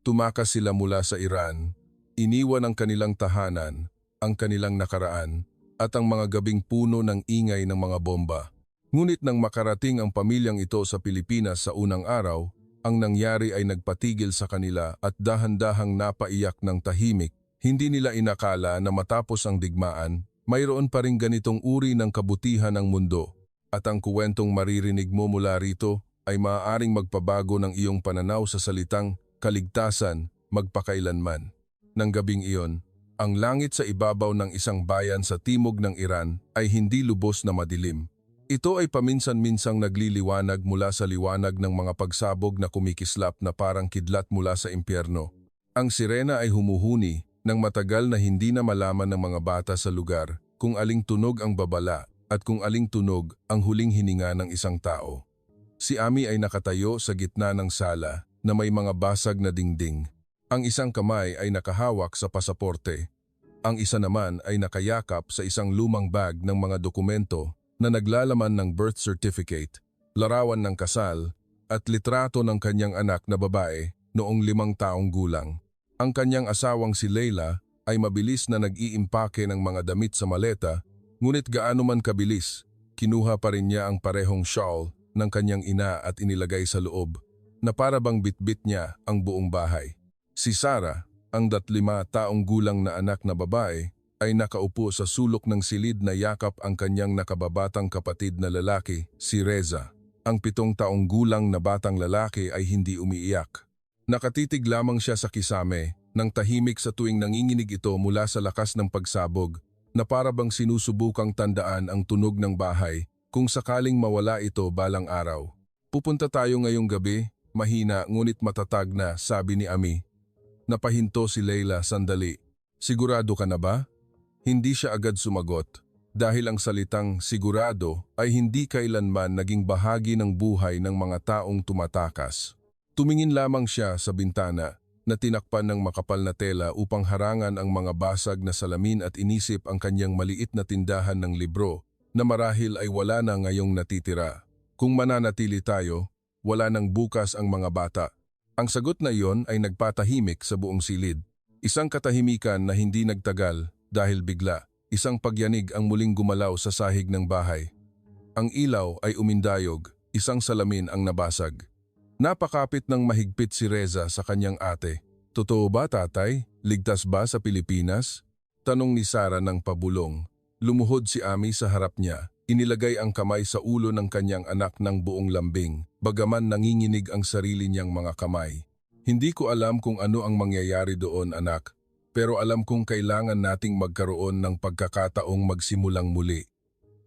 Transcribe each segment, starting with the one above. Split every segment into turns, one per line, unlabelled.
Tumakas sila mula sa Iran, iniwan ang kanilang tahanan, ang kanilang nakaraan, at ang mga gabing puno ng ingay ng mga bomba. Ngunit nang makarating ang pamilyang ito sa Pilipinas sa unang araw, ang nangyari ay nagpatigil sa kanila at dahan-dahang napaiyak ng tahimik. Hindi nila inakala na matapos ang digmaan, mayroon pa ring ganitong uri ng kabutihan ng mundo. At ang kuwentong maririnig mo mula rito ay maaaring magpabago ng iyong pananaw sa salitang kaligtasan magpakailanman. Nang gabing iyon, ang langit sa ibabaw ng isang bayan sa timog ng Iran ay hindi lubos na madilim. Ito ay paminsan-minsang nagliliwanag mula sa liwanag ng mga pagsabog na kumikislap na parang kidlat mula sa impyerno. Ang sirena ay humuhuni nang matagal na hindi na malaman ng mga bata sa lugar kung aling tunog ang babala at kung aling tunog ang huling hininga ng isang tao. Si Ami ay nakatayo sa gitna ng sala na may mga basag na dingding. Ang isang kamay ay nakahawak sa pasaporte. Ang isa naman ay nakayakap sa isang lumang bag ng mga dokumento na naglalaman ng birth certificate, larawan ng kasal, at litrato ng kanyang anak na babae noong 5 taong gulang. Ang kanyang asawang si Leila ay mabilis na nag-iimpake ng mga damit sa maleta, ngunit gaano man kabilis, kinuha pa rin niya ang parehong shawl ng kanyang ina at inilagay sa loob, na para bang bitbit niya ang buong bahay. Si Sarah, ang 5 taong gulang na anak na babae, ay nakaupo sa sulok ng silid na yakap ang kanyang nakababatang kapatid na lalaki, si Reza. Ang 7 taong gulang na batang lalaki ay hindi umiiyak. Nakatitig lamang siya sa kisame, nang tahimik sa tuwing nanginginig ito mula sa lakas ng pagsabog, na para bang sinusubukang tandaan ang tunog ng bahay kung sakaling mawala ito balang araw. Pupunta tayo ngayong gabi, mahina ngunit matatag na, sabi ni Ami. Napahinto si Leila sandali. Sigurado ka na ba? Hindi siya agad sumagot, dahil ang salitang sigurado ay hindi kailanman naging bahagi ng buhay ng mga taong tumatakas. Tumingin lamang siya sa bintana na tinakpan ng makapal na tela upang harangan ang mga basag na salamin at inisip ang kanyang maliit na tindahan ng libro na marahil ay wala na ngayong natitira. Kung mananatili tayo, wala nang bukas ang mga bata. Ang sagot na iyon ay nagpatahimik sa buong silid. Isang katahimikan na hindi nagtagal. Dahil bigla, isang pagyanig ang muling gumalaw sa sahig ng bahay. Ang ilaw ay umindayog, isang salamin ang nabasag. Napakapit ng mahigpit si Reza sa kanyang ate. Totoo ba, tatay? Ligtas ba sa Pilipinas? Tanong ni Sarah ng pabulong. Lumuhod si Ami sa harap niya. Inilagay ang kamay sa ulo ng kanyang anak ng buong lambing, bagaman nanginginig ang sarili niyang mga kamay. Hindi ko alam kung ano ang mangyayari doon, anak. Pero alam kong kailangan nating magkaroon ng pagkakataong magsimulang muli.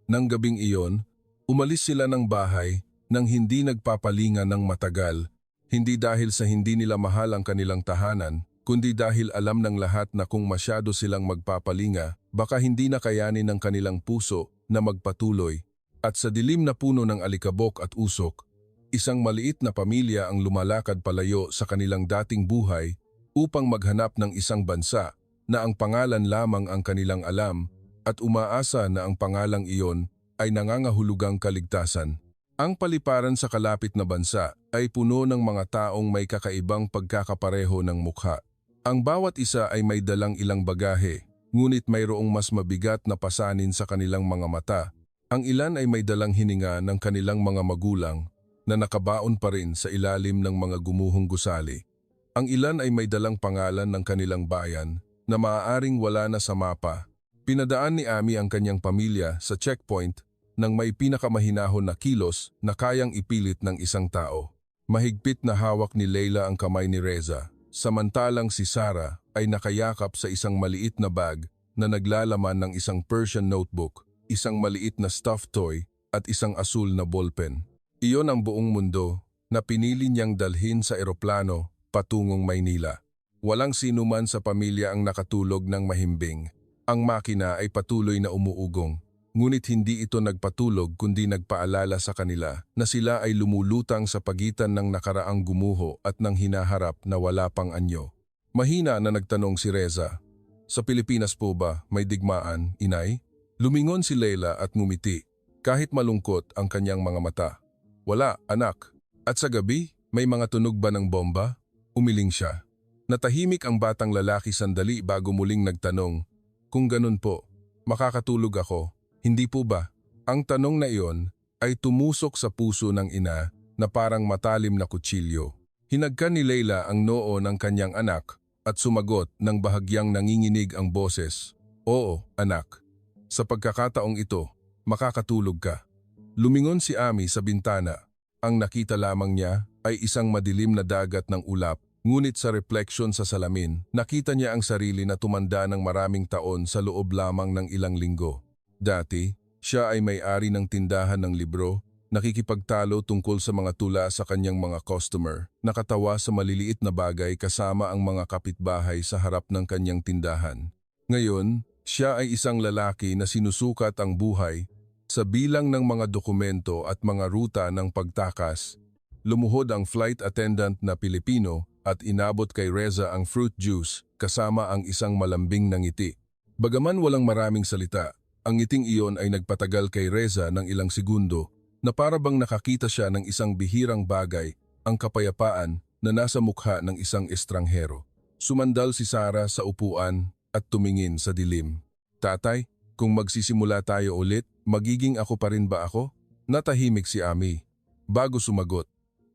Nang gabing iyon, umalis sila ng bahay nang hindi nagpapalinga ng matagal, hindi dahil sa hindi nila mahal ang kanilang tahanan, kundi dahil alam ng lahat na kung masyado silang magpapalinga, baka hindi na kayanin ng kanilang puso na magpatuloy. At sa dilim na puno ng alikabok at usok, isang maliit na pamilya ang lumalakad palayo sa kanilang dating buhay upang maghanap ng isang bansa na ang pangalan lamang ang kanilang alam at umaasa na ang pangalang iyon ay nangangahulugang kaligtasan. Ang paliparan sa kalapit na bansa ay puno ng mga taong may kakaibang pagkakapareho ng mukha. Ang bawat isa ay may dalang ilang bagahe, ngunit mayroong mas mabigat na pasanin sa kanilang mga mata. Ang ilan ay may dalang hininga ng kanilang mga magulang na nakabaon pa rin sa ilalim ng mga gumuhong gusali. Ang ilan ay may dalang pangalan ng kanilang bayan na maaaring wala na sa mapa. Pinadaan ni Ami ang kanyang pamilya sa checkpoint nang may pinakamahinahon na kilos na kayang ipilit ng isang tao. Mahigpit na hawak ni Leila ang kamay ni Reza, samantalang si Sarah ay nakayakap sa isang maliit na bag na naglalaman ng isang Persian notebook, isang maliit na stuffed toy at isang asul na ballpen. Iyon ang buong mundo na pinili niyang dalhin sa eroplano patungong Maynila. Walang sinuman sa pamilya ang nakatulog ng mahimbing. Ang makina ay patuloy na umuugong, ngunit hindi ito nagpatulog kundi nagpaalala sa kanila na sila ay lumulutang sa pagitan ng nakaraang gumuho at ng hinaharap na wala pang anyo. Mahina na nagtanong si Reza, "Sa Pilipinas po ba may digmaan, inay?" Lumingon si Leila at ngumiti, kahit malungkot ang kanyang mga mata. "Wala, anak. At sa gabi, may mga tunog ba ng bomba?" Umiling siya. Natahimik ang batang lalaki sandali bago muling nagtanong, "Kung ganun po, makakatulog ako, hindi po ba?" Ang tanong na iyon ay tumusok sa puso ng ina na parang matalim na kutsilyo. Hinagkan ni Leila ang noo ng kanyang anak at sumagot ng bahagyang nanginginig ang boses, "Oo, anak. Sa pagkakataong ito, makakatulog ka." Lumingon si Ami sa bintana. Ang nakita lamang niya ay isang madilim na dagat ng ulap, ngunit sa refleksyon sa salamin, nakita niya ang sarili na tumanda ng maraming taon sa loob lamang ng ilang linggo. Dati, siya ay may-ari ng tindahan ng libro, nakikipagtalo tungkol sa mga tula sa kanyang mga customer, nakatawa sa maliliit na bagay kasama ang mga kapitbahay sa harap ng kanyang tindahan. Ngayon, siya ay isang lalaki na sinusukat ang buhay sa bilang ng mga dokumento at mga ruta ng pagtakas. Lumuhod ang flight attendant na Pilipino at inabot kay Reza ang fruit juice kasama ang isang malambing na ngiti. Bagaman walang maraming salita, ang ngiting iyon ay nagpatagal kay Reza ng ilang segundo na para bang nakakita siya ng isang bihirang bagay, ang kapayapaan na nasa mukha ng isang estranghero. Sumandal si Sarah sa upuan at tumingin sa dilim. "Tatay, kung magsisimula tayo ulit, magiging ako pa rin ba ako?" Natahimik si Ami. Bago sumagot,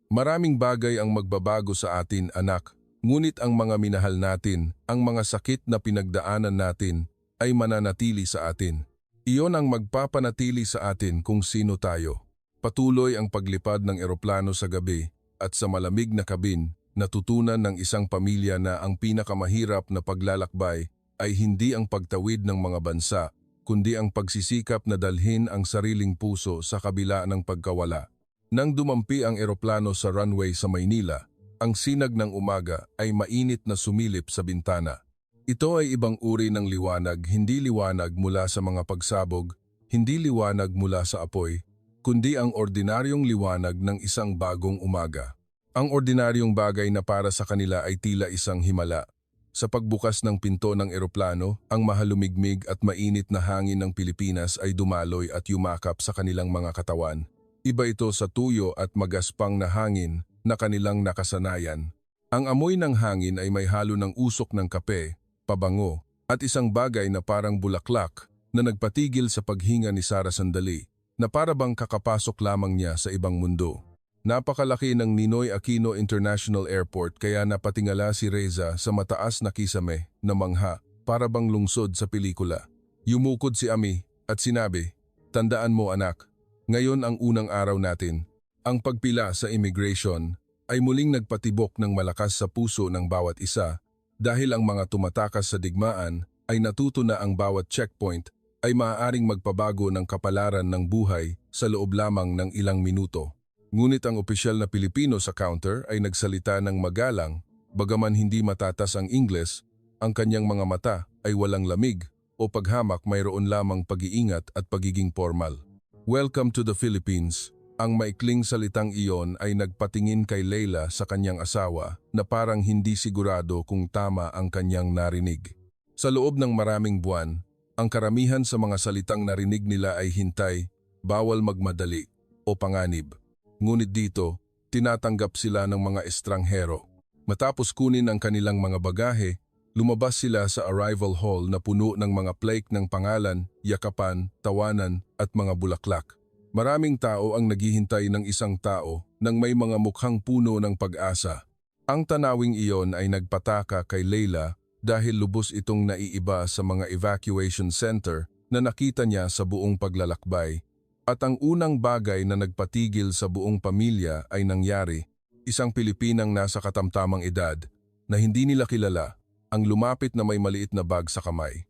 "Maraming bagay ang magbabago sa atin, anak. Ngunit ang mga minahal natin, ang mga sakit na pinagdaanan natin, ay mananatili sa atin. Iyon ang magpapanatili sa atin kung sino tayo." Patuloy ang paglipad ng eroplano sa gabi at sa malamig na kabin, natutunan ng isang pamilya na ang pinakamahirap na paglalakbay ay hindi ang pagtawid ng mga bansa, kundi ang pagsisikap na dalhin ang sariling puso sa kabila ng pagkawala. Nang dumampi ang eroplano sa runway sa Maynila, ang sinag ng umaga ay mainit na sumilip sa bintana. Ito ay ibang uri ng liwanag, hindi liwanag mula sa mga pagsabog, hindi liwanag mula sa apoy, kundi ang ordinaryong liwanag ng isang bagong umaga. Ang ordinaryong bagay na para sa kanila ay tila isang himala. Sa pagbukas ng pinto ng eroplano, ang mahalumigmig at mainit na hangin ng Pilipinas ay dumaloy at yumakap sa kanilang mga katawan. Iba ito sa tuyo at magaspang na hangin na kanilang nakasanayan. Ang amoy ng hangin ay may halo ng usok ng kape, pabango, at isang bagay na parang bulaklak na nagpatigil sa paghinga ni Sarah sandali, na para bang kakapasok lamang niya sa ibang mundo. Napakalaki ng Ninoy Aquino International Airport kaya napatingala si Reza sa mataas na kisame na mangha para bang lungsod sa pelikula. Yumukod si Ami at sinabi, "Tandaan mo anak, ngayon ang unang araw natin." Ang pagpila sa immigration ay muling nagpatibok ng malakas sa puso ng bawat isa dahil ang mga tumatakas sa digmaan ay natuto na ang bawat checkpoint ay maaaring magpabago ng kapalaran ng buhay sa loob lamang ng ilang minuto. Ngunit ang opisyal na Pilipino sa counter ay nagsalita ng magalang, bagaman hindi matatas ang Ingles, ang kanyang mga mata ay walang lamig o paghamak, mayroon lamang pag-iingat at pagiging formal. "Welcome to the Philippines." Ang maikling salitang iyon ay nagpatingin kay Leila sa kanyang asawa na parang hindi sigurado kung tama ang kanyang narinig. Sa loob ng maraming buwan, ang karamihan sa mga salitang narinig nila ay hintay, bawal magmadali, o panganib. Ngunit dito, tinatanggap sila ng mga estranghero. Matapos kunin ang kanilang mga bagahe, lumabas sila sa arrival hall na puno ng mga plaque ng pangalan, yakapan, tawanan at mga bulaklak. Maraming tao ang naghihintay ng isang tao nang may mga mukhang puno ng pag-asa. Ang tanawing iyon ay nagpataka kay Leila dahil lubos itong naiiba sa mga evacuation center na nakita niya sa buong paglalakbay. At ang unang bagay na nagpatigil sa buong pamilya ay nangyari. Isang Pilipinang nasa katamtamang edad na hindi nila kilala ang lumapit na may maliit na bag sa kamay.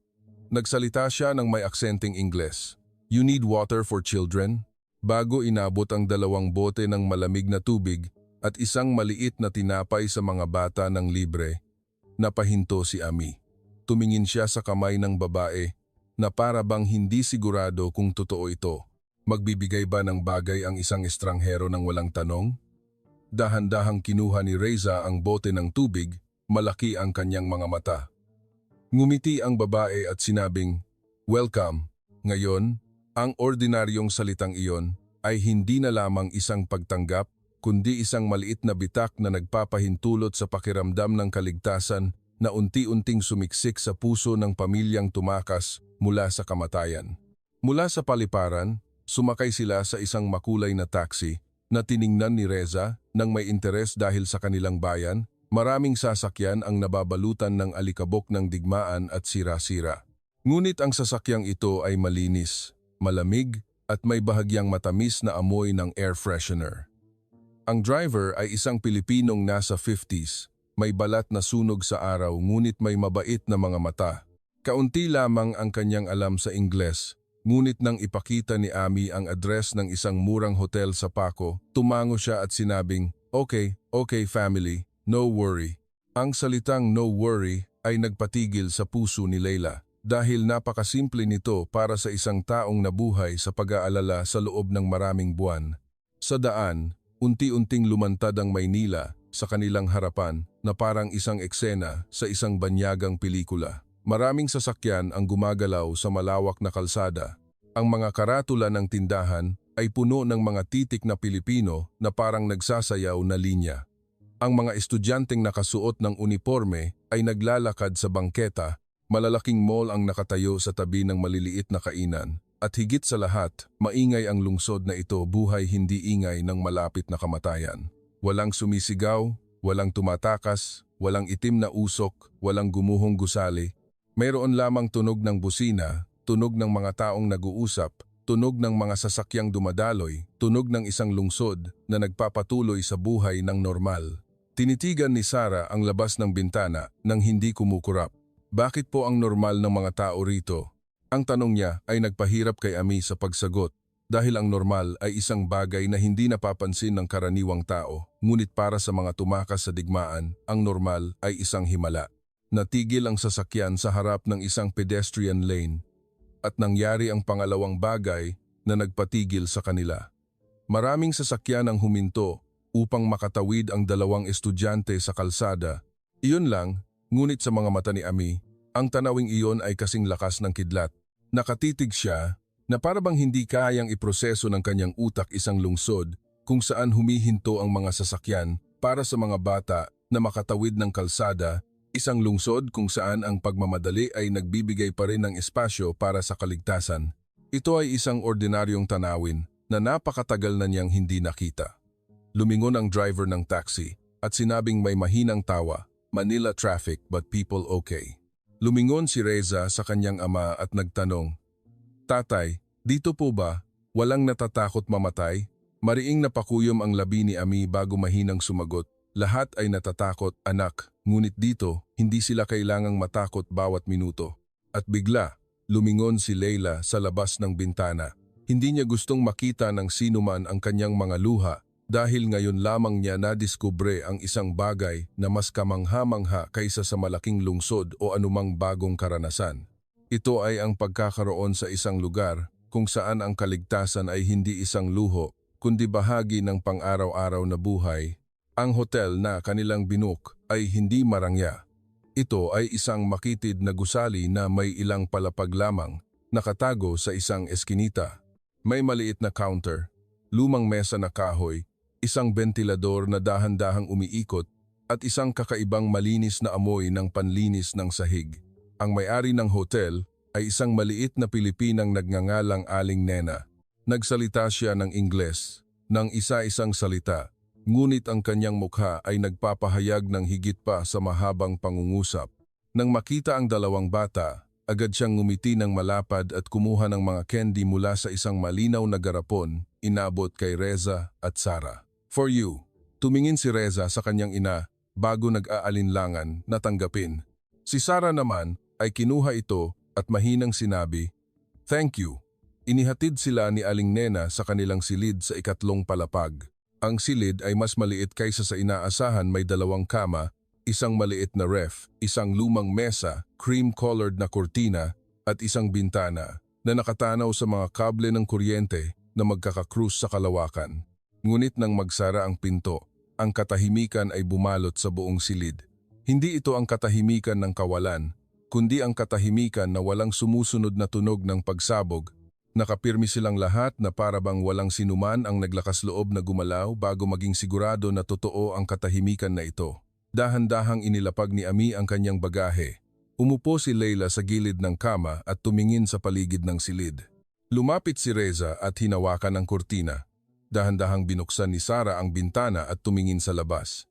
Nagsalita siya ng may aksenteng Ingles. "You need water for children?" Bago inabot ang 2 bote ng malamig na tubig at isang maliit na tinapay sa mga bata ng libre, napahinto si Ami. Tumingin siya sa kamay ng babae na para bang hindi sigurado kung totoo ito. Magbibigay ba ng bagay ang isang estranghero ng walang tanong? Dahan-dahang kinuha ni Reza ang bote ng tubig, malaki ang kanyang mga mata. Ngumiti ang babae at sinabing, "Welcome." Ngayon, ang ordinaryong salitang iyon ay hindi na lamang isang pagtanggap, kundi isang maliit na bitak na nagpapahintulot sa pakiramdam ng kaligtasan na unti-unting sumiksik sa puso ng pamilyang tumakas mula sa kamatayan. Mula sa paliparan, sumakay sila sa isang makulay na taxi na tiningnan ni Reza nang may interes dahil sa kanilang bayan. Maraming sasakyan ang nababalutan ng alikabok ng digmaan at sira-sira. Ngunit ang sasakyang ito ay malinis, malamig at may bahagyang matamis na amoy ng air freshener. Ang driver ay isang Pilipinong nasa 50s, may balat na sunog sa araw ngunit may mabait na mga mata. Kaunti lamang ang kanyang alam sa Ingles, ngunit nang ipakita ni Ami ang address ng isang murang hotel sa Paco, tumango siya at sinabing, "Okay, family. No worry." Ang salitang no worry ay nagpatigil sa puso ni Leila dahil napakasimple nito para sa isang taong nabuhay sa pag-aalala sa loob ng maraming buwan. Sa daan, unti-unting lumantad ang Maynila sa kanilang harapan na parang isang eksena sa isang banyagang pelikula. Maraming sasakyan ang gumagalaw sa malawak na kalsada. Ang mga karatula ng tindahan ay puno ng mga titik na Pilipino na parang nagsasayaw na linya. Ang mga estudyanteng nakasuot ng uniforme ay naglalakad sa bangketa, malalaking mall ang nakatayo sa tabi ng maliliit na kainan. At higit sa lahat, maingay ang lungsod na ito, buhay hindi ingay ng malapit na kamatayan. Walang sumisigaw, walang tumatakas, walang itim na usok, walang gumuhong gusali. Mayroon lamang tunog ng busina, tunog ng mga taong nag-uusap, tunog ng mga sasakyang dumadaloy, tunog ng isang lungsod na nagpapatuloy sa buhay ng normal. Tinitigan ni Sarah ang labas ng bintana nang hindi kumukurap. Bakit po ang normal ng mga tao rito? Ang tanong niya ay nagpahirap kay Ami sa pagsagot dahil ang normal ay isang bagay na hindi napapansin ng karaniwang tao. Ngunit para sa mga tumakas sa digmaan, ang normal ay isang himala. Natigil ang sasakyan sa harap ng isang pedestrian lane at nangyari ang pangalawang bagay na nagpatigil sa kanila. Maraming sasakyan ang huminto upang makatawid ang dalawang estudyante sa kalsada. Iyon lang, ngunit sa mga mata ni Ami, ang tanawing iyon ay kasing lakas ng kidlat. Nakatitig siya na parabang hindi kayang iproseso ng kanyang utak isang lungsod kung saan humihinto ang mga sasakyan para sa mga bata na makatawid ng kalsada, isang lungsod kung saan ang pagmamadali ay nagbibigay pa rin ng espasyo para sa kaligtasan. Ito ay isang ordinaryong tanawin na napakatagal na niyang hindi nakita. Lumingon ang driver ng taxi at sinabing may mahinang tawa, "Manila traffic but people okay." Lumingon si Reza sa kanyang ama at nagtanong, "Tatay, dito po ba? Walang natatakot mamatay?" Mariing napakuyom ang labi ni Ami bago mahinang sumagot, "Lahat ay natatakot, anak, ngunit dito, hindi sila kailangang matakot bawat minuto." At bigla, lumingon si Leila sa labas ng bintana. Hindi niya gustong makita ng sinuman ang kanyang mga luha, dahil ngayon lamang niya nadiskubre ang isang bagay na mas kamangha-mangha kaysa sa malaking lungsod o anumang bagong karanasan. Ito ay ang pagkakaroon sa isang lugar kung saan ang kaligtasan ay hindi isang luho, kundi bahagi ng pang-araw-araw na buhay. Ang hotel na kanilang binook ay hindi marangya. Ito ay isang makitid na gusali na may ilang palapag lamang, nakatago sa isang eskinita. May maliit na counter, lumang mesa na kahoy, isang bentilador na dahan-dahang umiikot at isang kakaibang malinis na amoy ng panlinis ng sahig. Ang may-ari ng hotel ay isang maliit na Pilipinang nagngangalang Aling Nena. Nagsalita siya ng Ingles, ng isa-isang salita, ngunit ang kanyang mukha ay nagpapahayag ng higit pa sa mahabang pangungusap. Nang makita ang dalawang bata, agad siyang ngumiti ng malapad at kumuha ng mga candy mula sa isang malinaw na garapon, inabot kay Reza at Sarah. "For you." Tumingin si Reza sa kanyang ina bago nag-aalinlangan na tanggapin. Si Sarah naman ay kinuha ito at mahinang sinabi, "Thank you." Inihatid sila ni Aling Nena sa kanilang silid sa ikatlong palapag. Ang silid ay mas maliit kaysa sa inaasahan, may 2 kama, isang maliit na ref, isang lumang mesa, cream-colored na kurtina at isang bintana na nakatanaw sa mga kable ng kuryente na magkakakrus sa kalawakan. Ngunit nang magsara ang pinto, ang katahimikan ay bumalot sa buong silid. Hindi ito ang katahimikan ng kawalan, kundi ang katahimikan na walang sumusunod na tunog ng pagsabog, Nakapirmi silang lahat na para bang walang sinuman ang naglakas loob na gumalaw bago maging sigurado na totoo ang katahimikan na ito. Dahan-dahang inilapag ni Ami ang kanyang bagahe. Umupo si Leila sa gilid ng kama at tumingin sa paligid ng silid. Lumapit si Reza at hinawakan ang kurtina. Dahan-dahang binuksan ni Sara ang bintana at tumingin sa labas.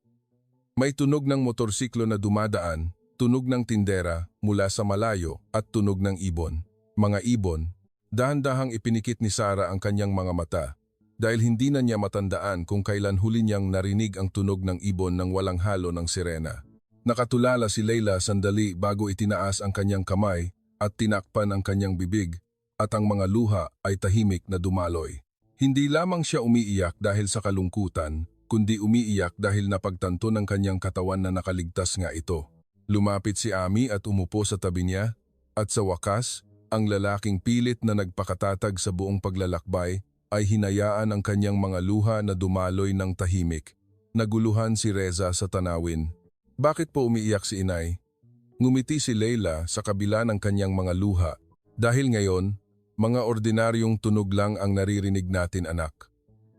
May tunog ng motorsiklo na dumadaan, tunog ng tindera mula sa malayo at tunog ng ibon. Mga ibon. Dahan-dahang ipinikit ni Sara ang kanyang mga mata dahil hindi na niya matandaan kung kailan huli niyang narinig ang tunog ng ibon nang walang halo ng sirena. Nakatulala si Leila sandali bago itinaas ang kanyang kamay at tinakpan ang kanyang bibig at ang mga luha ay tahimik na dumaloy. Hindi lamang siya umiiyak dahil sa kalungkutan, kundi umiiyak dahil napagtanto ng kanyang katawan na nakaligtas nga ito. Lumapit si Ami at umupo sa tabi niya at sa wakas, ang lalaking pilit na nagpakatatag sa buong paglalakbay ay hinayaan ang kanyang mga luha na dumaloy ng tahimik. Naguluhan si Reza sa tanawin. Bakit po umiiyak si inay? Ngumiti si Leila sa kabila ng kanyang mga luha. Dahil ngayon, mga ordinaryong tunog lang ang naririnig natin anak.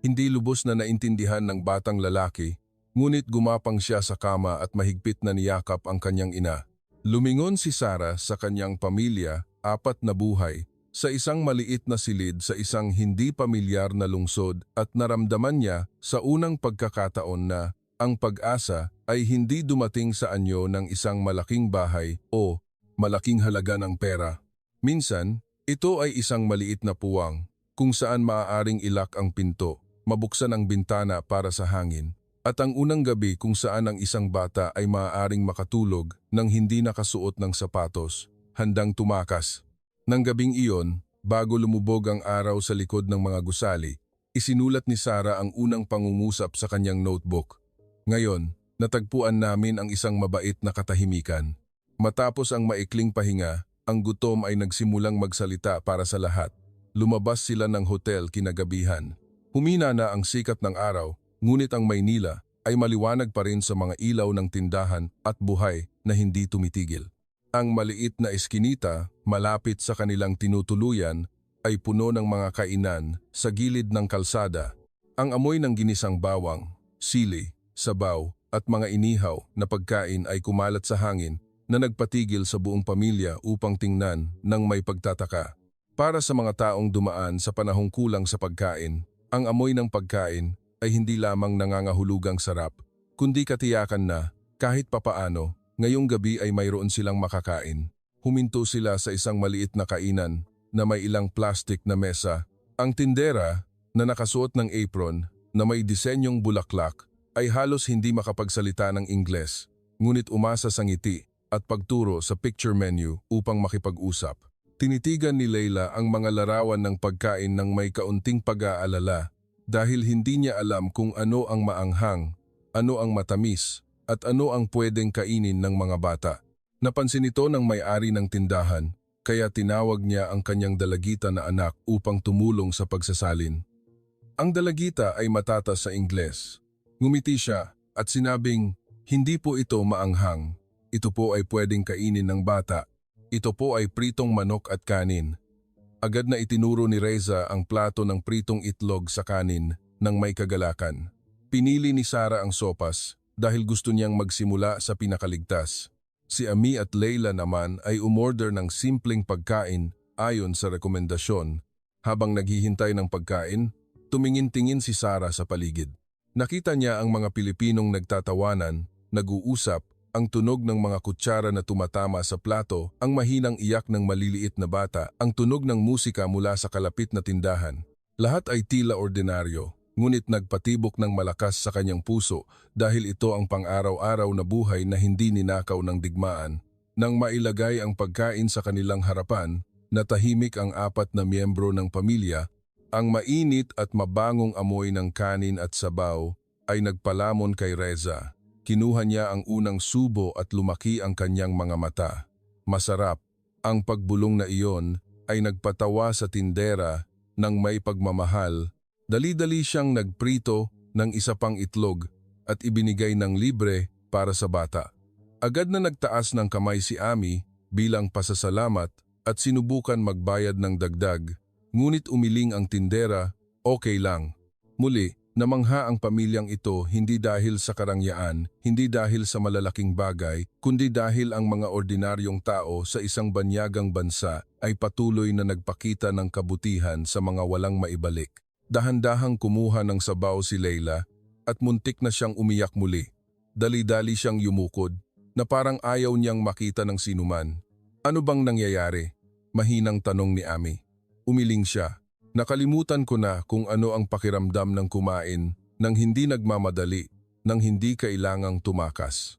Hindi lubos na naintindihan ng batang lalaki, ngunit gumapang siya sa kama at mahigpit na niyakap ang kanyang ina. Lumingon si Sara sa kanyang pamilya, 4 na buhay, sa isang maliit na silid sa isang hindi pamilyar na lungsod at naramdaman niya sa unang pagkakataon na ang pag-asa ay hindi dumating sa anyo ng isang malaking bahay o malaking halaga ng pera. Minsan, ito ay isang maliit na puwang kung saan maaaring ilak ang pinto, mabuksan ang bintana para sa hangin, at ang unang gabi kung saan ang isang bata ay maaaring makatulog nang hindi nakasuot ng sapatos, handang tumakas. Nang gabing iyon, bago lumubog ang araw sa likod ng mga gusali, isinulat ni Sara ang unang pangungusap sa kanyang notebook. Ngayon, natagpuan namin ang isang mabait na katahimikan. Matapos ang maikling pahinga, ang gutom ay nagsimulang magsalita para sa lahat. Lumabas sila ng hotel kinagabihan. Humina na ang sikat ng araw, ngunit ang Maynila ay maliwanag pa rin sa mga ilaw ng tindahan at buhay na hindi tumitigil. Ang maliit na eskinita, malapit sa kanilang tinutuluyan, ay puno ng mga kainan sa gilid ng kalsada. Ang amoy ng ginisang bawang, sili, sabaw at mga inihaw na pagkain ay kumalat sa hangin na nagpatigil sa buong pamilya upang tingnan ng may pagtataka. Para sa mga taong dumaan sa panahong kulang sa pagkain, ang amoy ng pagkain ay hindi lamang nangangahulugang sarap, kundi katiyakan na, kahit papaano, ngayong gabi ay mayroon silang makakain. Huminto sila sa isang maliit na kainan na may ilang plastic na mesa. Ang tindera na nakasuot ng apron na may disenyong bulaklak ay halos hindi makapagsalita ng Ingles, ngunit umasa sa ngiti at pagturo sa picture menu upang makipag-usap. Tinitigan ni Leila ang mga larawan ng pagkain ng may kaunting pag-aalala dahil hindi niya alam kung ano ang maanghang, ano ang matamis, at ano ang pwedeng kainin ng mga bata. Napansin ito ng may-ari ng tindahan, kaya tinawag niya ang kanyang dalagita na anak upang tumulong sa pagsasalin. Ang dalagita ay matatas sa Ingles. Ngumiti siya at sinabing, "Hindi po ito maanghang. Ito po ay pwedeng kainin ng bata. Ito po ay pritong manok at kanin." Agad na itinuro ni Reza ang plato ng pritong itlog sa kanin ng may kagalakan. Pinili ni Sara ang sopas dahil gusto niyang magsimula sa pinakaligtas. Si Ami at Leila naman ay umorder ng simpleng pagkain ayon sa rekomendasyon. Habang naghihintay ng pagkain, tumingin-tingin si Sara sa paligid. Nakita niya ang mga Pilipinong nagtatawanan, nag-uusap, ang tunog ng mga kutsara na tumatama sa plato, ang mahinang iyak ng maliliit na bata, ang tunog ng musika mula sa kalapit na tindahan. Lahat ay tila ordinaryo, ngunit nagpatibok ng malakas sa kanyang puso dahil ito ang pang-araw-araw na buhay na hindi ninakaw ng digmaan. Nang mailagay ang pagkain sa kanilang harapan, natahimik ang 4 na miyembro ng pamilya, ang mainit at mabangong amoy ng kanin at sabaw ay nagpalamon kay Reza. Kinuha niya ang unang subo at lumaki ang kanyang mga mata. Masarap. Ang pagbulong na iyon ay nagpatawa sa tindera ng may pagmamahal. Dali-dali siyang nagprito ng isa pang itlog at ibinigay ng libre para sa bata. Agad na nagtaas ng kamay si Ami bilang pasasalamat at sinubukan magbayad ng dagdag, Ngunit umiling ang tindera, okay lang. Muli, namangha ang pamilyang ito hindi dahil sa karangyaan, hindi dahil sa malalaking bagay, kundi dahil ang mga ordinaryong tao sa isang banyagang bansa ay patuloy na nagpakita ng kabutihan sa mga walang maibalik. Dahan-dahang kumuha ng sabaw si Leila at muntik na siyang umiyak muli. Dali-dali siyang yumukod na parang ayaw niyang makita ng sinuman. Ano bang nangyayari? Mahinang tanong ni Ami. Umiling siya. Nakalimutan ko na kung ano ang pakiramdam ng kumain nang hindi nagmamadali, nang hindi kailangang tumakas.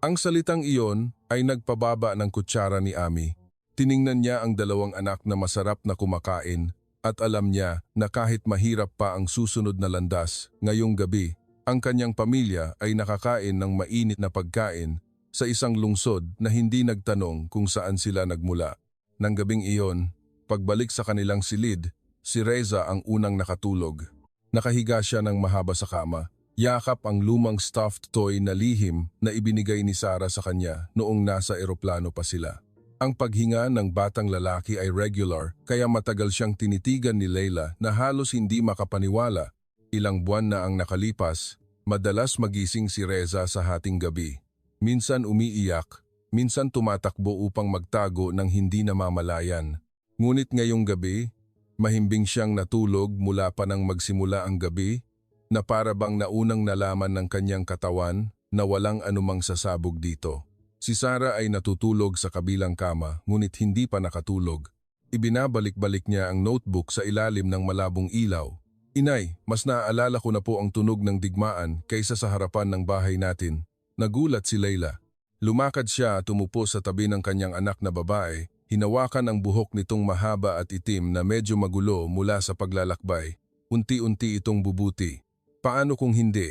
Ang salitang iyon ay nagpababa ng kutsara ni Ami. Tiningnan niya ang dalawang anak na masarap na kumakain at alam niya na kahit mahirap pa ang susunod na landas, ngayong gabi, ang kanyang pamilya ay nakakain ng mainit na pagkain sa isang lungsod na hindi nagtanong kung saan sila nagmula. Nang gabing iyon, pagbalik sa kanilang silid, si Reza ang unang nakatulog. Nakahiga siya ng mahaba sa kama. Yakap ang lumang stuffed toy na lihim na ibinigay ni Sarah sa kanya noong nasa eroplano pa sila. Ang paghinga ng batang lalaki ay regular kaya matagal siyang tinitigan ni Leila na halos hindi makapaniwala. Ilang buwan na ang nakalipas, madalas magising si Reza sa hating gabi. Minsan umiiyak, minsan tumatakbo upang magtago ng hindi namamalayan. Ngunit ngayong gabi, mahimbing siyang natulog mula pa nang magsimula ang gabi na para bang naunang nalaman ng kanyang katawan na walang anumang sasabog dito. Si Sarah ay natutulog sa kabilang kama ngunit hindi pa nakatulog. Ibinabalik-balik niya ang notebook sa ilalim ng malabong ilaw. Inay, mas naaalala ko na po ang tunog ng digmaan kaysa sa harapan ng bahay natin. Nagulat si Leila. Lumakad siya at umupo sa tabi ng kanyang anak na babae. Hinawakan ang buhok nitong mahaba at itim na medyo magulo mula sa paglalakbay. Unti-unti itong bubuti. Paano kung hindi?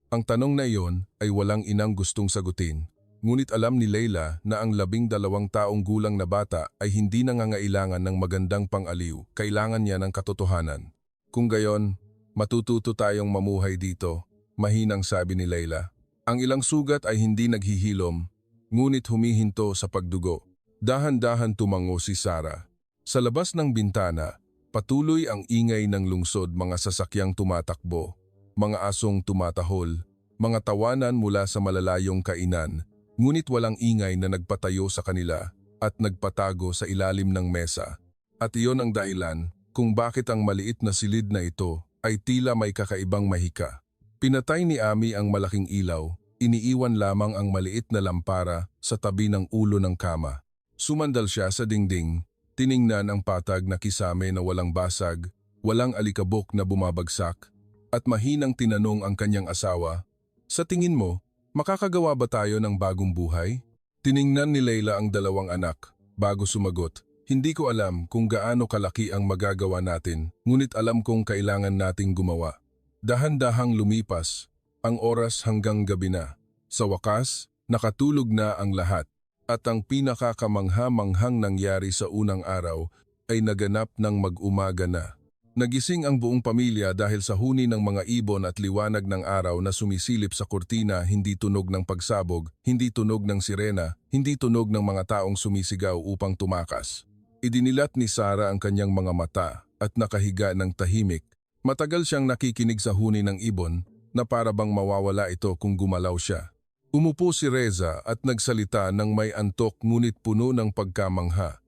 Ang tanong na iyon ay walang inang gustong sagutin. Ngunit alam ni Leila na ang 12 taong gulang na bata ay hindi nangangailangan ng magandang pang-aliw. Kailangan niya ng katotohanan. Kung gayon, matututo tayong mamuhay dito, mahinang sabi ni Leila. Ang ilang sugat ay hindi naghihilom, ngunit humihinto sa pagdugo. Dahan-dahan tumango si Sarah. Sa labas ng bintana, patuloy ang ingay ng lungsod, mga sasakyang tumatakbo, mga asong tumatahol, mga tawanan mula sa malalayong kainan, ngunit walang ingay na nagpatayo sa kanila at nagpatago sa ilalim ng mesa. At iyon ang dahilan kung bakit ang maliit na silid na ito ay tila may kakaibang mahika. Pinatay ni Ami ang malaking ilaw, iniiwan lamang ang maliit na lampara sa tabi ng ulo ng kama. Sumandal siya sa dingding, tiningnan ang patag na kisame na walang basag, walang alikabok na bumabagsak, at mahinang tinanong ang kanyang asawa, "Sa tingin mo, makakagawa ba tayo ng bagong buhay?" Tiningnan ni Leila ang dalawang anak, bago sumagot, "Hindi ko alam kung gaano kalaki ang magagawa natin, ngunit alam kong kailangan nating gumawa." Dahan-dahang lumipas, ang oras hanggang gabi na. Sa wakas, nakatulog na ang lahat. At ang pinakakamangha-manghang nangyari sa unang araw ay naganap ng mag-umaga na. Nagising ang buong pamilya dahil sa huni ng mga ibon at liwanag ng araw na sumisilip sa kurtina, hindi tunog ng pagsabog, hindi tunog ng sirena, hindi tunog ng mga taong sumisigaw upang tumakas. Idinilat ni Sarah ang kanyang mga mata at nakahiga ng tahimik. Matagal siyang nakikinig sa huni ng ibon na para bang mawawala ito kung gumalaw siya. Umupo si Reza at nagsalita ng may antok ngunit puno ng pagkamangha.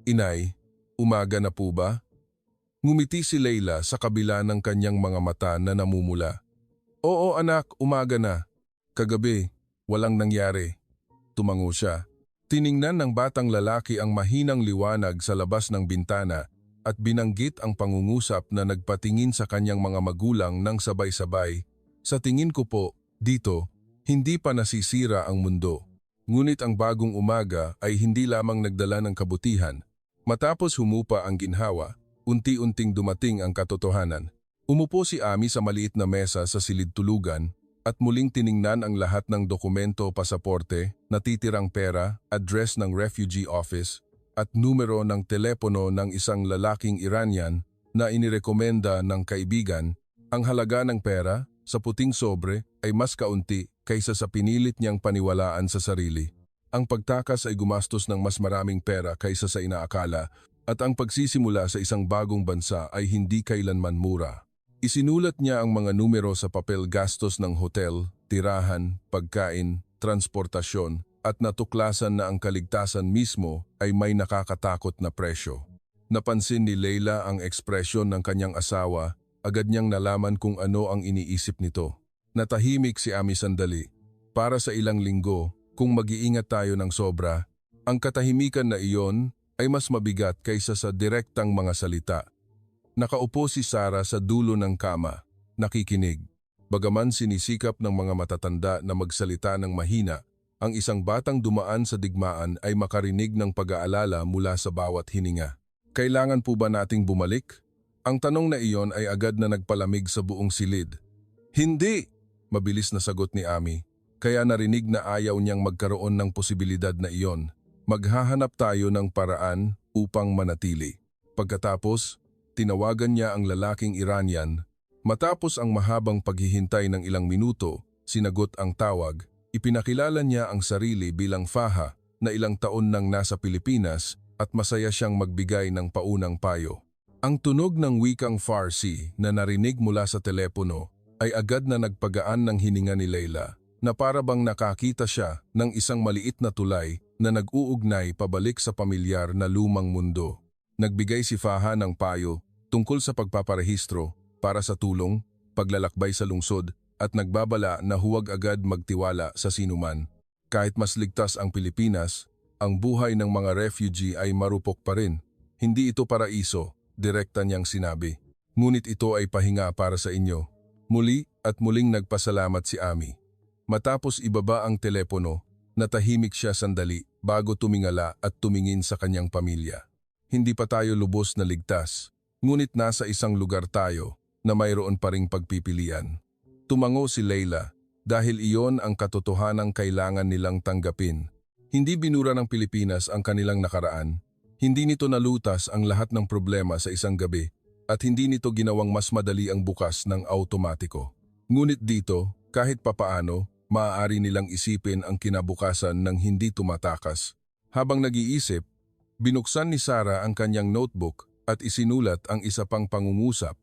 "Inay, umaga na po ba?" Ngumiti si Leila sa kabila ng kanyang mga mata na namumula. "Oo anak, umaga na. Kagabi, walang nangyari." Tumango siya. Tiningnan ng batang lalaki ang mahinang liwanag sa labas ng bintana at binanggit ang pangungusap na nagpatingin sa kanyang mga magulang ng sabay-sabay. "Sa tingin ko po, dito, hindi pa nasisira ang mundo. Ngunit ang bagong umaga ay hindi lamang nagdala ng kabutihan. Matapos humupa ang ginhawa, unti-unting dumating ang katotohanan." Umupo si Ami sa maliit na mesa sa silid tulugan at muling tiningnan ang lahat ng dokumento, pasaporte, natitirang pera, address ng refugee office at numero ng telepono ng isang lalaking Iranian na inirekomenda ng kaibigan. Ang halaga ng pera sa puting sobre ay mas kaunti kaysa sa pinilit niyang paniwalaan sa sarili. Ang pagtakas ay gumastos ng mas maraming pera kaysa sa inaakala At ang pagsisimula sa isang bagong bansa ay hindi kailanman mura. Isinulat niya ang mga numero sa papel, gastos ng hotel, tirahan, pagkain, transportasyon, at natuklasan na ang kaligtasan mismo ay may nakakatakot na presyo. Napansin ni Leila ang ekspresyon ng kanyang asawa, agad niyang nalaman kung ano ang iniisip nito. Natahimik si Ami sandali. Para sa ilang linggo, kung mag-iingat tayo ng sobra, ang katahimikan na iyon ay mas mabigat kaysa sa direktang mga salita. Nakaupo si Sarah sa dulo ng kama, nakikinig. Bagaman sinisikap ng mga matatanda na magsalita ng mahina, ang isang batang dumaan sa digmaan ay makarinig ng pag-aalala mula sa bawat hininga. Kailangan po ba nating bumalik? Ang tanong na iyon ay agad na nagpalamig sa buong silid. Hindi! Mabilis na sagot ni Ami, kaya narinig na ayaw niyang magkaroon ng posibilidad na iyon. Maghahanap tayo ng paraan upang manatili. Pagkatapos, tinawagan niya ang lalaking Iranian. Matapos ang mahabang paghihintay ng ilang minuto, sinagot ang tawag. Ipinakilala niya ang sarili bilang Faha na ilang taon nang nasa Pilipinas at masaya siyang magbigay ng paunang payo. Ang tunog ng wikang Farsi na narinig mula sa telepono ay agad na nagpagaan ng hininga ni Leila na para bang nakakita siya ng isang maliit na tulay na nag-uugnay pabalik sa pamilyar na lumang mundo. Nagbigay si Faha ng payo tungkol sa pagpaparehistro para sa tulong, paglalakbay sa lungsod, at nagbabala na huwag agad magtiwala sa sinuman. Kahit mas ligtas ang Pilipinas, ang buhay ng mga refugee ay marupok pa rin. Hindi ito paraiso, direkta niyang sinabi. Ngunit ito ay pahinga para sa inyo. Muli at muling nagpasalamat si Ami. Matapos ibaba ang telepono, natahimik siya sandali bago tumingala at tumingin sa kanyang pamilya. Hindi pa tayo lubos na ligtas, ngunit nasa isang lugar tayo na mayroon pa ring pagpipilian. Tumango si Leila dahil iyon ang katotohanang kailangan nilang tanggapin. Hindi binura ng Pilipinas ang kanilang nakaraan. Hindi nito nalutas ang lahat ng problema sa isang gabi at hindi nito ginawang mas madali ang bukas ng automatiko. Ngunit dito, kahit papaano, maaari nilang isipin ang kinabukasan ng hindi tumatakas. Habang nag-iisip, binuksan ni Sarah ang kanyang notebook at isinulat ang isa pang pangungusap.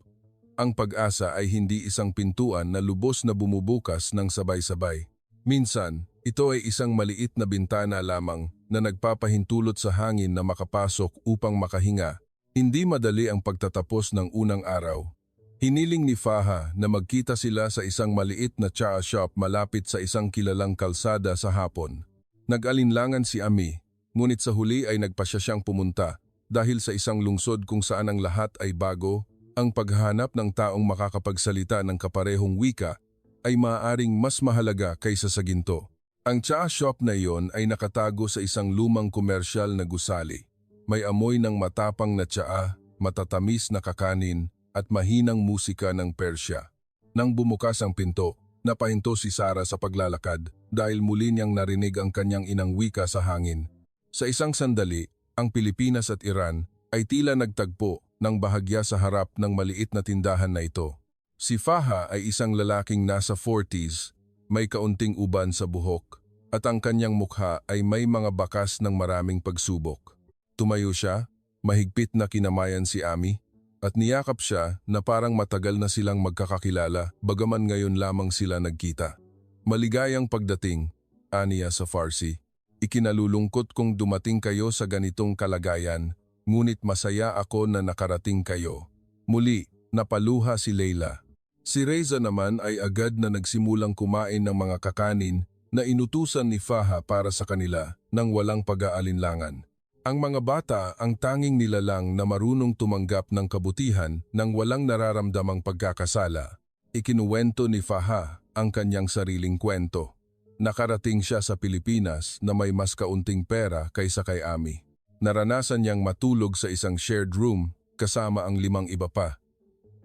Ang pag-asa ay hindi isang pintuan na lubos na bumubukas ng sabay-sabay. Minsan, ito ay isang maliit na bintana lamang na nagpapahintulot sa hangin na makapasok upang makahinga. Hindi madali ang pagtatapos ng unang araw. Hiniling ni Faha na magkita sila sa isang maliit na cha shop malapit sa isang kilalang kalsada sa hapon. Nag-alinlangan si Ami, ngunit sa huli ay nagpasya siyang pumunta dahil sa isang lungsod kung saan ang lahat ay bago. Ang paghahanap ng taong makakapagsalita ng kaparehong wika ay maaaring mas mahalaga kaysa sa ginto. Ang cha shop na iyon ay nakatago sa isang lumang komersyal na gusali. May amoy ng matapang na tsaa, matatamis na kakanin at mahinang musika ng Persya. Nang bumukas ang pinto, napahinto si Sarah sa paglalakad dahil muli niyang narinig ang kanyang inang wika sa hangin. Sa isang sandali, ang Pilipinas at Iran ay tila nagtagpo ng bahagya sa harap ng maliit na tindahan na ito. Si Faha ay isang lalaking nasa 40s, may kaunting uban sa buhok, at ang kanyang mukha ay may mga bakas ng maraming pagsubok. Tumayo siya, mahigpit na kinamayan si Ami, at niyakap siya na parang matagal na silang magkakakilala bagaman ngayon lamang sila nagkita. Maligayang pagdating, aniya sa Farsi. Ikinalulungkot kong dumating kayo sa ganitong kalagayan, ngunit masaya ako na nakarating kayo. Muli, napaluha si Leila. Si Reza naman ay agad na nagsimulang kumain ng mga kakanin na inutusan ni Faha para sa kanila nang walang pag-aalinlangan. Ang mga bata ang tanging nilalang na marunong tumanggap ng kabutihan nang walang nararamdamang pagkakasala. Ikinuwento ni Faha ang kanyang sariling kwento. Nakarating siya sa Pilipinas na may mas kaunting pera kaysa kay Ami. Naranasan niyang matulog sa isang shared room kasama ang 5 iba pa.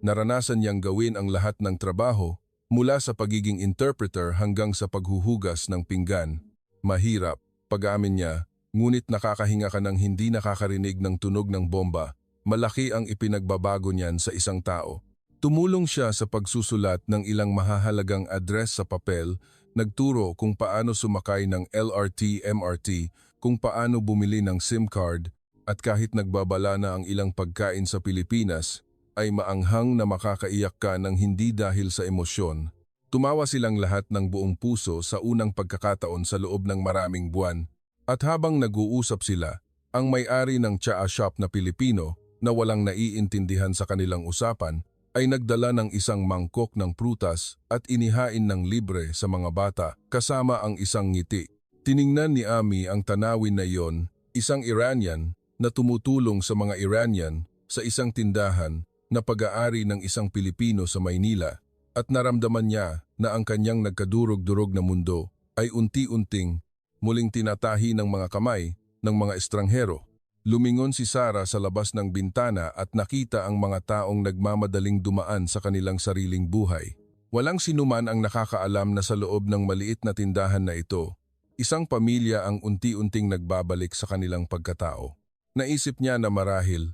Naranasan niyang gawin ang lahat ng trabaho mula sa pagiging interpreter hanggang sa paghuhugas ng pinggan. Mahirap, pag-amin niya, ngunit nakakahinga ka ng hindi nakakarinig ng tunog ng bomba. Malaki ang ipinagbabago niyan sa isang tao. Tumulong siya sa pagsusulat ng ilang mahahalagang address sa papel, nagturo kung paano sumakay ng LRT, MRT, kung paano bumili ng SIM card, At kahit nagbabala na ang ilang pagkain sa Pilipinas, ay maanghang na makakaiyak ka ng hindi dahil sa emosyon. Tumawa silang lahat ng buong puso sa unang pagkakataon sa loob ng maraming buwan. At habang nag-uusap sila, ang may-ari ng tsaa shop na Pilipino na walang naiintindihan sa kanilang usapan ay nagdala ng isang mangkok ng prutas at inihain ng libre sa mga bata kasama ang isang ngiti. Tiningnan ni Ami ang tanawin na iyon, isang Iranian na tumutulong sa mga Iranian sa isang tindahan na pag-aari ng isang Pilipino sa Maynila at naramdaman niya na ang kanyang nagkadurog-durog na mundo ay unti-unting muling tinatahi ng mga kamay ng mga estranghero. Lumingon si Sarah sa labas ng bintana at nakita ang mga taong nagmamadaling dumaan sa kanilang sariling buhay. Walang sinuman ang nakakaalam na sa loob ng maliit na tindahan na ito, isang pamilya ang unti-unting nagbabalik sa kanilang pagkatao. Naisip niya na marahil,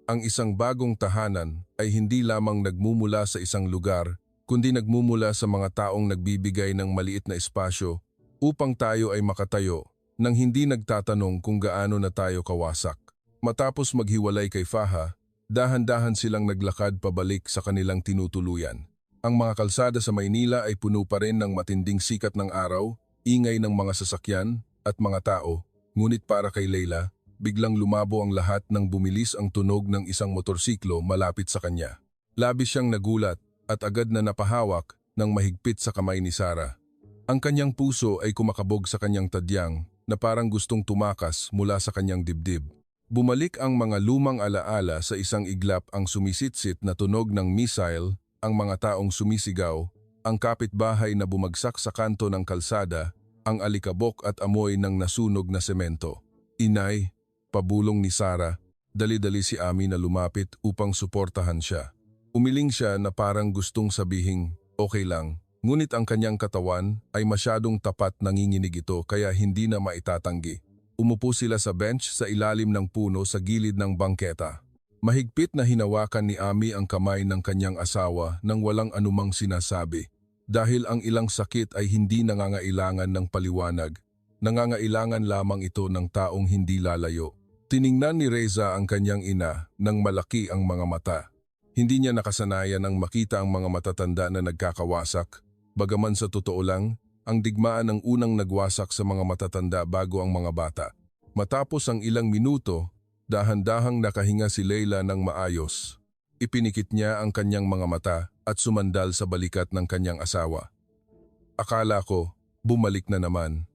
ang isang bagong tahanan ay hindi lamang nagmumula sa isang lugar, kundi nagmumula sa mga taong nagbibigay ng maliit na espasyo upang tayo ay makatayo nang hindi nagtatanong kung gaano na tayo kawasak. Matapos maghiwalay kay Faha, dahan-dahan silang naglakad pabalik sa kanilang tinutuluyan. Ang mga kalsada sa Maynila ay puno pa rin ng matinding sikat ng araw, ingay ng mga sasakyan at mga tao. Ngunit para kay Leila, biglang lumabo ang lahat nang bumilis ang tunog ng isang motorsiklo malapit sa kanya. Labis siyang nagulat at agad na napahawak ng mahigpit sa kamay ni Sarah. Ang kanyang puso ay kumakabog sa kanyang tadyang na parang gustong tumakas mula sa kanyang dibdib. Bumalik ang mga lumang alaala sa isang iglap, ang sumisitsit na tunog ng missile, ang mga taong sumisigaw, ang kapitbahay na bumagsak sa kanto ng kalsada, ang alikabok at amoy ng nasunog na semento. Inay, pabulong ni Sarah, dali-dali si Ami na lumapit upang suportahan siya. Umiling siya na parang gustong sabihing, okay lang. Ngunit ang kanyang katawan ay masyadong tapat, nanginginig ito kaya hindi na maitatanggi. Umupo sila sa bench sa ilalim ng puno sa gilid ng bangketa. Mahigpit na hinawakan ni Ami ang kamay ng kanyang asawa nang walang anumang sinasabi. Dahil ang ilang sakit ay hindi nangangailangan ng paliwanag. Nangangailangan lamang ito ng taong hindi lalayo. Tiningnan ni Reza ang kanyang ina nang malaki ang mga mata. Hindi niya nakasanayan ang makita ang mga matatanda na nagkakawasak. Bagaman sa totoo lang, ang digmaan ang unang nagwasak sa mga matatanda bago ang mga bata. Matapos ang ilang minuto, dahan-dahang nakahinga si Leila ng maayos. Ipinikit niya ang kanyang mga mata at sumandal sa balikat ng kanyang asawa. Akala ko, bumalik na naman.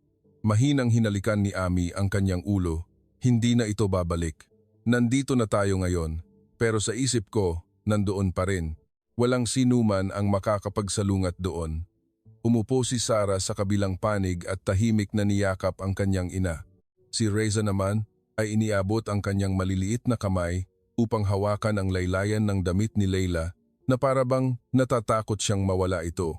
Mahinang hinalikan ni Ami ang kanyang ulo. Hindi na ito babalik. Nandito na tayo ngayon, pero sa isip ko, nandoon pa rin. Walang sinuman ang makakapagsalungat doon. Umupo si Sarah sa kabilang panig at tahimik na niyakap ang kanyang ina. Si Reza naman ay iniabot ang kanyang maliliit na kamay upang hawakan ang laylayan ng damit ni Leila na parabang natatakot siyang mawala ito.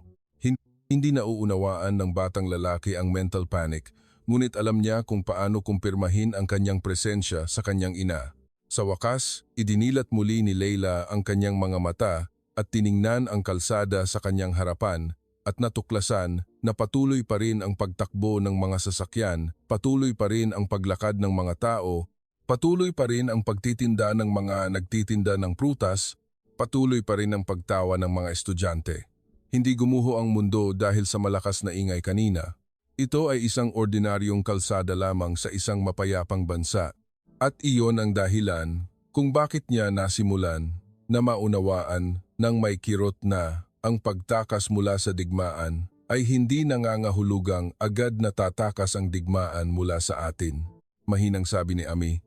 Hindi nauunawaan ng batang lalaki ang mental panic, ngunit alam niya kung paano kumpirmahin ang kanyang presensya sa kanyang ina. Sa wakas, idinilat muli ni Leila ang kanyang mga mata at tiningnan ang kalsada sa kanyang harapan at natuklasan na patuloy pa rin ang pagtakbo ng mga sasakyan, patuloy pa rin ang paglakad ng mga tao, patuloy pa rin ang pagtitinda ng mga nagtitinda ng prutas, patuloy pa rin ang pagtawa ng mga estudyante. Hindi gumuho ang mundo dahil sa malakas na ingay kanina. Ito ay isang ordinaryong kalsada lamang sa isang mapayapang bansa. At iyon ang dahilan kung bakit niya nasimulan na maunawaan ng may kirot na ang pagtakas mula sa digmaan ay hindi nangangahulugang agad na tatakas ang digmaan mula sa atin. Mahinang sabi ni Ami,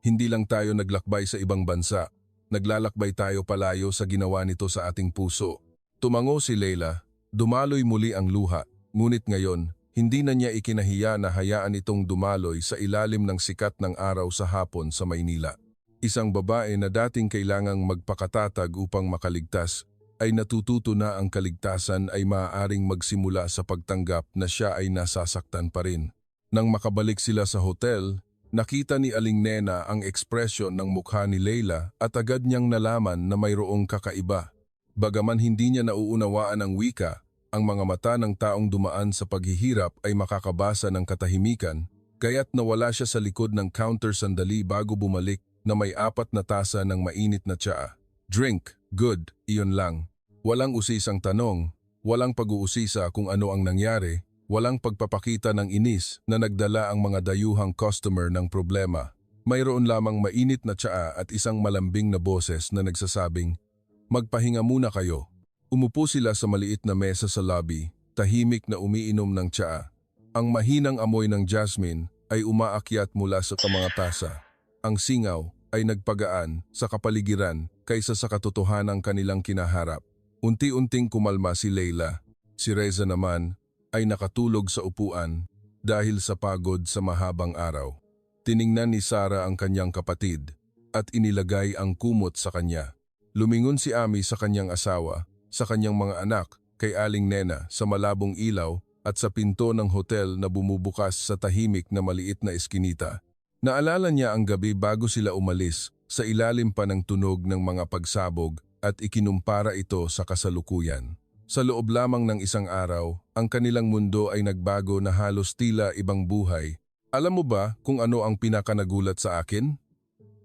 hindi lang tayo naglakbay sa ibang bansa, naglalakbay tayo palayo sa ginawa nito sa ating puso. Tumango si Leila, dumaloy muli ang luha, ngunit ngayon, hindi na niya ikinahiya na hayaan itong dumaloy sa ilalim ng sikat ng araw sa hapon sa Maynila. Isang babae na dating kailangang magpakatatag upang makaligtas, ay natututo na ang kaligtasan ay maaaring magsimula sa pagtanggap na siya ay nasasaktan pa rin. Nang makabalik sila sa hotel, nakita ni Aling Nena ang ekspresyon ng mukha ni Leila at agad niyang nalaman na mayroong kakaiba. Bagaman hindi niya nauunawaan ang wika, ang mga mata ng taong dumaan sa paghihirap ay makakabasa ng katahimikan Kaya't nawala siya sa likod ng counter sandali bago bumalik na may 4 na tasa ng mainit na tsaa. Drink, good, iyon lang. Walang usisang tanong, walang pag-uusisa kung ano ang nangyari, walang pagpapakita ng inis na nagdala ang mga dayuhang customer ng problema. Mayroon lamang mainit na tsaa at isang malambing na boses na nagsasabing, "Magpahinga muna kayo." Umupo sila sa maliit na mesa sa lobby, tahimik na umiinom ng tsaa. Ang mahinang amoy ng jasmine ay umaakyat mula sa mga tasa. Ang singaw ay nagpagaan sa kapaligiran kaysa sa katotohanang kanilang kinaharap. Unti-unting kumalma si Leila. Si Reza naman ay nakatulog sa upuan dahil sa pagod sa mahabang araw. Tiningnan ni Sarah ang kanyang kapatid at inilagay ang kumot sa kanya. Lumingon si Ami sa kanyang asawa, sa kanyang mga anak, kay Aling Nena sa malabong ilaw at sa pinto ng hotel na bumubukas sa tahimik na maliit na eskinita. Naalala niya ang gabi bago sila umalis sa ilalim pa ng tunog ng mga pagsabog at ikinumpara ito sa kasalukuyan. Sa loob lamang ng isang araw, ang kanilang mundo ay nagbago na halos tila ibang buhay. Alam mo ba kung ano ang pinakanagulat sa akin?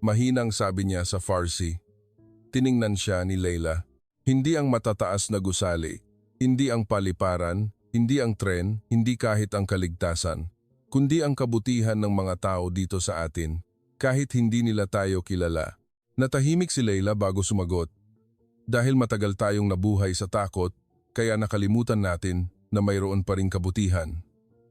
Mahinang sabi niya sa Farsi. Tiningnan siya ni Leila. Hindi ang matataas na gusali, hindi ang paliparan, hindi ang tren, hindi kahit ang kaligtasan, kundi ang kabutihan ng mga tao dito sa atin, kahit hindi nila tayo kilala. Natahimik si Leila bago sumagot. Dahil matagal tayong nabuhay sa takot, kaya nakalimutan natin na mayroon pa ring kabutihan.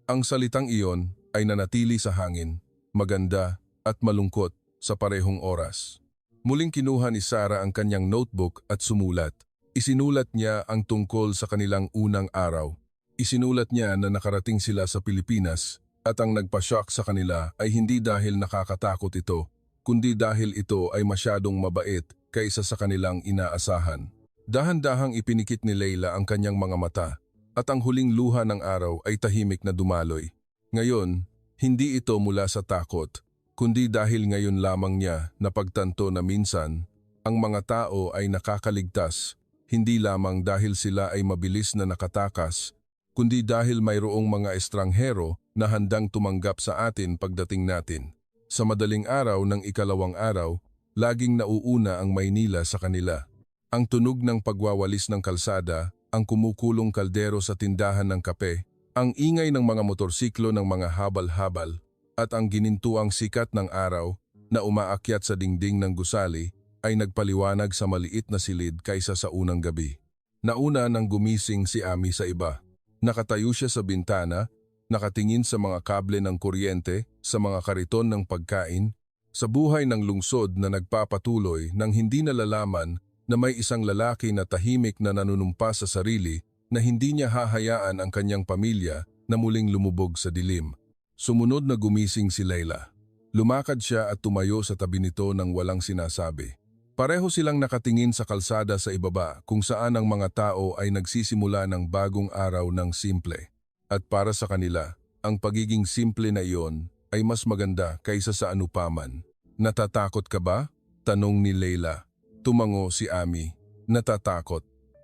Ang salitang iyon ay nanatili sa hangin, maganda at malungkot sa parehong oras. Muling kinuha ni Sarah ang kanyang notebook at sumulat. Isinulat niya ang tungkol sa kanilang unang araw. Isinulat niya na nakarating sila sa Pilipinas at ang nagpa-shock sa kanila ay hindi dahil nakakatakot ito, kundi dahil ito ay masyadong mabait kaysa sa kanilang inaasahan. Dahan-dahang ipinikit ni Leila ang kanyang mga mata at ang huling luha ng araw ay tahimik na dumaloy. Ngayon, hindi ito mula sa takot, kundi dahil ngayon lamang niya napagtanto na minsan, ang mga tao ay nakakaligtas, hindi lamang dahil sila ay mabilis na nakatakas, kundi dahil mayroong mga estranghero na handang tumanggap sa atin pagdating natin. Sa madaling araw ng ikalawang araw, laging nauuna ang Maynila sa kanila. Ang tunog ng pagwawalis ng kalsada, ang kumukulong kaldero sa tindahan ng kape, ang ingay ng mga motorsiklo ng mga habal-habal, at ang ginintuang sikat ng araw na umaakyat sa dingding ng gusali ay nagpaliwanag sa maliit na silid kaysa sa unang gabi. Nauna nang gumising si Ami sa iba. Nakatayo siya sa bintana, nakatingin sa mga kable ng kuryente, sa mga kariton ng pagkain, sa buhay ng lungsod na nagpapatuloy nang hindi nalalaman na may isang lalaki na tahimik na nanunumpa sa sarili na hindi niya hahayaan ang kanyang pamilya na muling lumubog sa dilim. Sumunod na gumising si Leila. Lumakad siya at tumayo sa tabi nito nang walang sinasabi. Pareho silang nakatingin sa kalsada sa ibaba kung saan ang mga tao ay nagsisimula ng bagong araw ng simple. At para sa kanila, ang pagiging simple na iyon ay mas maganda kaysa sa anupaman. Natatakot ka ba? Tanong ni Leila. Tumango si Ami. Natatakot.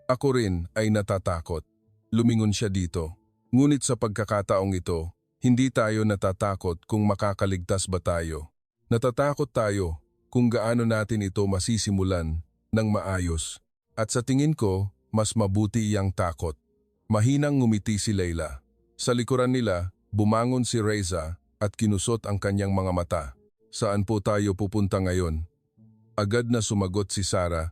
Ako rin ay natatakot. Lumingon siya dito. Ngunit sa pagkakataong ito, hindi tayo natatakot kung makakaligtas ba tayo. Natatakot tayo kung gaano natin ito masisimulan ng maayos. At sa tingin ko, mas mabuti iyang takot. Mahinang ngumiti si Leila. Sa likuran nila, bumangon si Reza at kinusot ang kanyang mga mata. Saan po tayo pupunta ngayon? Agad na sumagot si Sarah.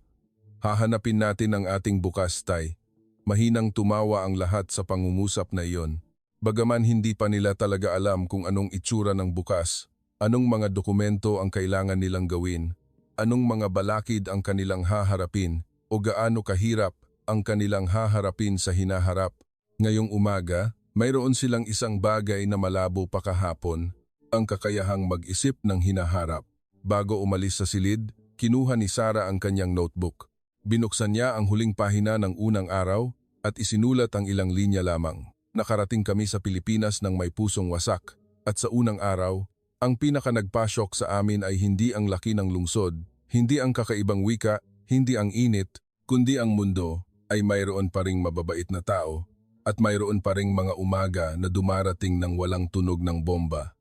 Hahanapin natin ang ating bukas, Tay. Mahinang tumawa ang lahat sa pangungusap na iyon. Bagaman hindi pa nila talaga alam kung anong itsura ng bukas, anong mga dokumento ang kailangan nilang gawin, anong mga balakid ang kanilang haharapin, o gaano kahirap ang kanilang haharapin sa hinaharap. Ngayong umaga, mayroon silang isang bagay na malabo pa kahapon, ang kakayahang mag-isip ng hinaharap. Bago umalis sa silid, kinuha ni Sarah ang kanyang notebook. Binuksan niya ang huling pahina ng unang araw at isinulat ang ilang linya lamang. Nakarating kami sa Pilipinas ng may pusong wasak at sa unang araw, ang pinaka-nagpa-shock sa amin ay hindi ang laki ng lungsod, hindi ang kakaibang wika, hindi ang init, kundi ang mundo ay mayroon pa ring mababait na tao at mayroon pa ring mga umaga na dumarating ng walang tunog ng bomba.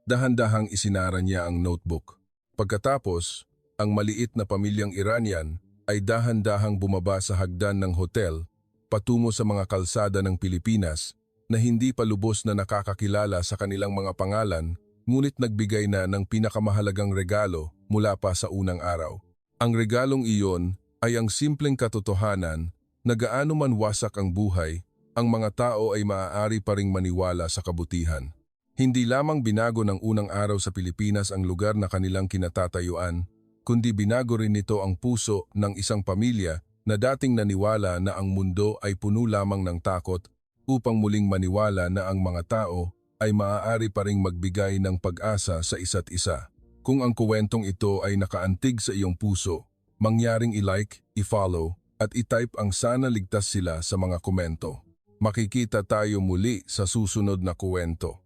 Dahan-dahang isinara niya ang notebook. Pagkatapos, ang maliit na pamilyang Iranian ay dahan-dahang bumaba sa hagdan ng hotel patungo sa mga kalsada ng Pilipinas na hindi pa lubos na nakakakilala sa kanilang mga pangalan, ngunit nagbigay na ng pinakamahalagang regalo mula pa sa unang araw. Ang regalong iyon ay ang simpleng katotohanan na gaano man wasak ang buhay, ang mga tao ay maaari pa ring maniwala sa kabutihan. Hindi lamang binago ng unang araw sa Pilipinas ang lugar na kanilang kinatatayuan, kundi binago rin nito ang puso ng isang pamilya na dating naniwala na ang mundo ay puno lamang ng takot upang muling maniwala na ang mga tao ay maaari pa ring magbigay ng pag-asa sa isa't isa. Kung ang kuwentong ito ay nakaantig sa iyong puso, mangyaring i-like, i-follow at i-type ang sana ligtas sila sa mga komento. Makikita tayo muli sa susunod na kuwento.